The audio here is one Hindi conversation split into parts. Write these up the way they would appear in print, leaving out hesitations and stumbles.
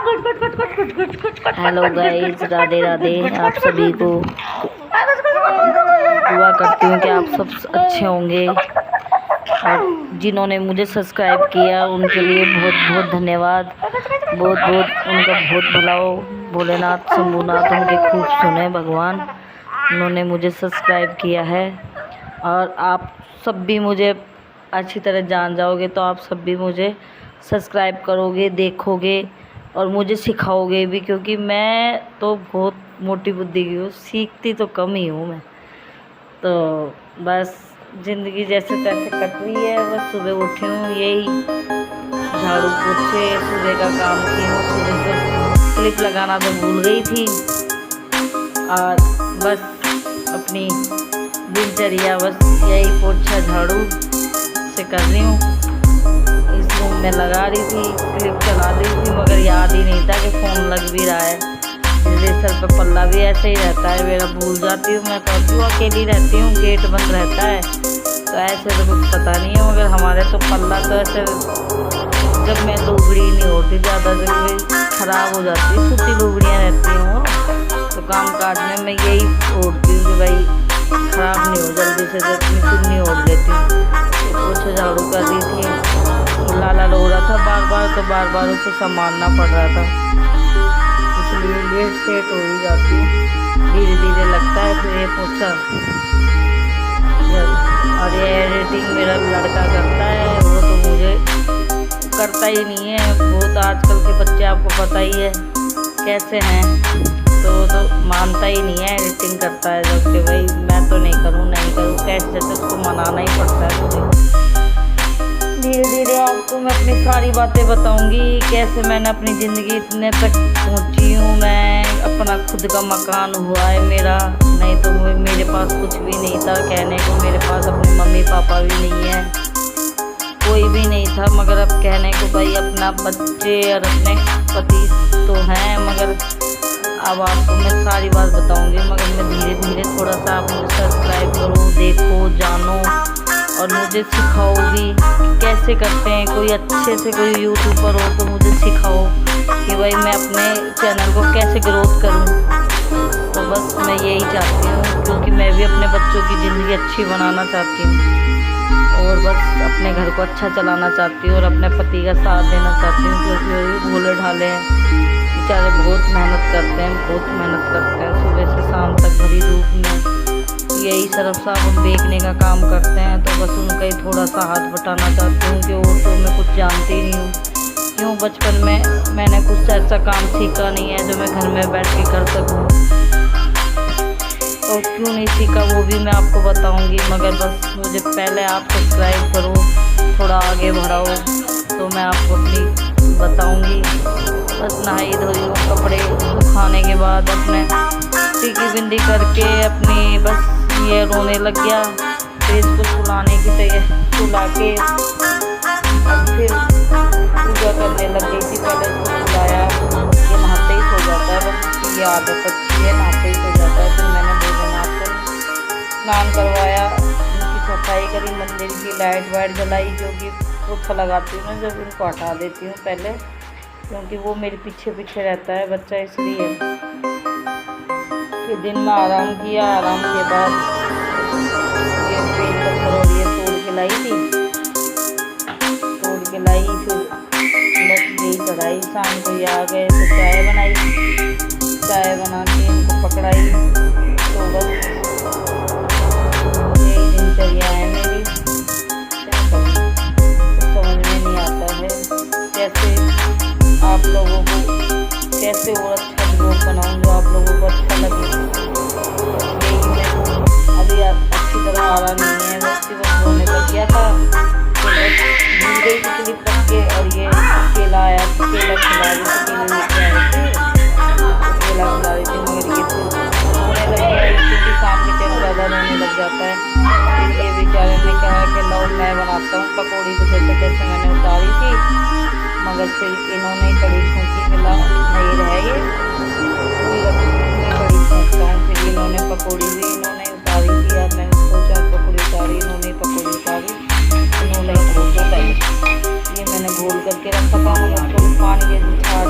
Hello guys, Radhe Radhe. आप सभी को दुआ करती हूँ कि आप सब अच्छे होंगे। और जिन्होंने मुझे सब्सक्राइब किया उनके लिए बहुत बहुत धन्यवाद। बहुत बहुत उनका बहुत भला हो। भोलेनाथ शंभुनाथ उनके खूब सुने भगवान। उन्होंने मुझे सब्सक्राइब किया है और आप सब भी मुझे अच्छी तरह जान जाओगे तो आप सब भी मुझे सब्सक्राइब करोगे, देखोगे और मुझे सिखाओगे भी, क्योंकि मैं तो बहुत मोटी बुद्धि की हूँ, सीखती तो कम ही हूँ मैं। तो बस ज़िंदगी जैसे तैसे कट रही है। बस सुबह उठी हूँ, यही झाड़ू पोछे सुबह का काम की हूँ। सुबह से क्लिप लगाना तो भूल गई थी और बस अपनी दिनचर्या बस यही पोछा झाड़ू से कर रही हूँ। इस रूम में लगा रही थी, क्लिप चला रही थी, मगर याद ही नहीं था कि फ़ोन लग भी रहा है। मेरे सर पे पल्ला भी ऐसे ही रहता है मेरा, भूल जाती हूँ। मैं कहती हूँ अकेली रहती हूँ, गेट बंद रहता है तो ऐसे तो कुछ पता नहीं है, मगर हमारे तो पल्ला तो ऐसे जब मैं लुगड़ी नहीं होती ज़्यादा, जब ख़राब हो जाती है, सूती लुगड़ियाँ रहती हैं तो काम काटने में यही ओढ़ती हूँ कि भाई ख़राब नहीं हो जल्दी से, जब अपनी चुन्नी ओढ़ लेती हूँ। पोछा झाड़ू कर रही थी, लाला रो रहा था बार बार, तो बार बार उसे संभालना पड़ रहा था, इसलिए लेट सेट हो ही जाती है। धीरे धीरे लगता है फिर ये पोछा। और ये एडिटिंग मेरा लड़का करता है, वो तो मुझे करता ही नहीं है। बहुत आजकल के बच्चे आपको पता ही है कैसे हैं, तो वो तो मानता ही नहीं है, एडिटिंग करता है जब कि भाई मैं तो नहीं करूँ कैसे, तो उसको मनाना ही पड़ता है मुझे। धीरे धीरे आपको मैं अपनी सारी बातें बताऊंगी, कैसे मैंने अपनी ज़िंदगी इतने तक पहुंची हूँ। मैं अपना खुद का मकान हुआ है मेरा, नहीं तो मेरे पास कुछ भी नहीं था कहने को। मेरे पास अपने मम्मी पापा भी नहीं है, कोई भी नहीं था, मगर अब कहने को भाई अपना बच्चे और अपने पति तो हैं। मगर अब आपको मैं सारी बात बताऊंगी, मगर मैं धीरे धीरे थोड़ा सा आप मुझे सब्सक्राइब करो, देखो, जानो और मुझे सिखाओ भी कैसे करते हैं। कोई अच्छे से कोई यूट्यूबर हो तो मुझे सिखाओ कि भाई मैं अपने चैनल को कैसे ग्रोथ करूं। तो बस मैं यही चाहती हूँ, क्योंकि मैं भी अपने बच्चों की ज़िंदगी अच्छी बनाना चाहती हूँ और बस अपने घर को अच्छा चलाना चाहती हूँ और अपने पति का साथ देना चाहती हूँ, क्योंकि वो भी भोले ढाले हैं बेचारे, बहुत मेहनत करते हैं, बहुत मेहनत करते हैं सुबह से शाम तक भरी धूप में। यही सरफ साबुन बेचने का काम करते हैं, तो बस उनका ही थोड़ा सा हाथ बटाना चाहती हूँ कि और तो मैं कुछ जानती ही नहीं हूँ। क्यों बचपन में मैंने कुछ ऐसा काम सीखा नहीं है जो मैं घर में बैठ के कर सकूँ, और क्यों नहीं सीखा वो भी मैं आपको बताऊँगी। मगर बस मुझे पहले आप सब्सक्राइब करो, थोड़ा आगे बढ़ाओ तो मैं आपको अपनी बताऊँगी। बस नहाई धोई कपड़े सुखाने के बाद अपने टिकी बिंदी करके अपनी बस ये रोने लग गया। फिर इसको सुलाने की तैयारी, सुला के अब फिर पूजा करने लग गई थी। पहले इसको सुलाया, ये नहाते ही सो जाता है, बस ये आदत अच्छी है, नहाते ही सो जाता है। फिर मैंने भोलेनाथ को स्नान करवाया, उनकी सफाई करी, मंदिर की लाइट वाइट जलाई, जो कि पोछा लगाती हूँ मैं जब इनको हटा देती हूँ पहले, क्योंकि वो मेरे पीछे पीछे रहता है बच्चा, इसलिए। फिर दिन में आराम किया, आराम के बाद ये बेल पत्थर और ये तोड़ के लाई थी, तोड़ के लाई, फिर बस यही चढ़ाई। शाम को ये आ गए तो चाय बनाई, चाय बना के इनको पकड़ाई। तो बस यही दिनचर्या है मेरी। क्या करूँ, समझ में नहीं आता है कैसे आप लोगों को कैसे और अच्छा ब्लॉग बनाऊँ जो आप लोगों को अच्छा लगे। यही मेरे को अभी अच्छी तरह आ रहा नहीं है, बस होने लग गया था तो बस भूल गई थी क्लिप रख के। और ये केला आया, केला खिला रही थी, केले लेके आए थे, केला खिला रही थी, मगर ये रोने लग गया, क्योंकि शाम के टाइम ज़्यादा रोने लग जाता है। फिर ये बेचारे ने कहा कि लो मैं बनाता हूँ पकौड़ी, तो जैसे जैसे मैंने उतारी थी, मगर फिर इन्होंने कड़ी छूकी कि ला नहीं रह ये मैं कड़ी छूकता हूँ। फिर इन्होंने पकौड़ी भी इन्होंने उतारी थी, अब मैंने सोचा पकौड़ी उतारी, इन्होंने पकौड़ी उतारी, इन्होंने घोल उतारी। ये मैंने घोल करके रखा था, मगर थोड़ी पानी के छाट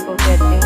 को कहती हूँ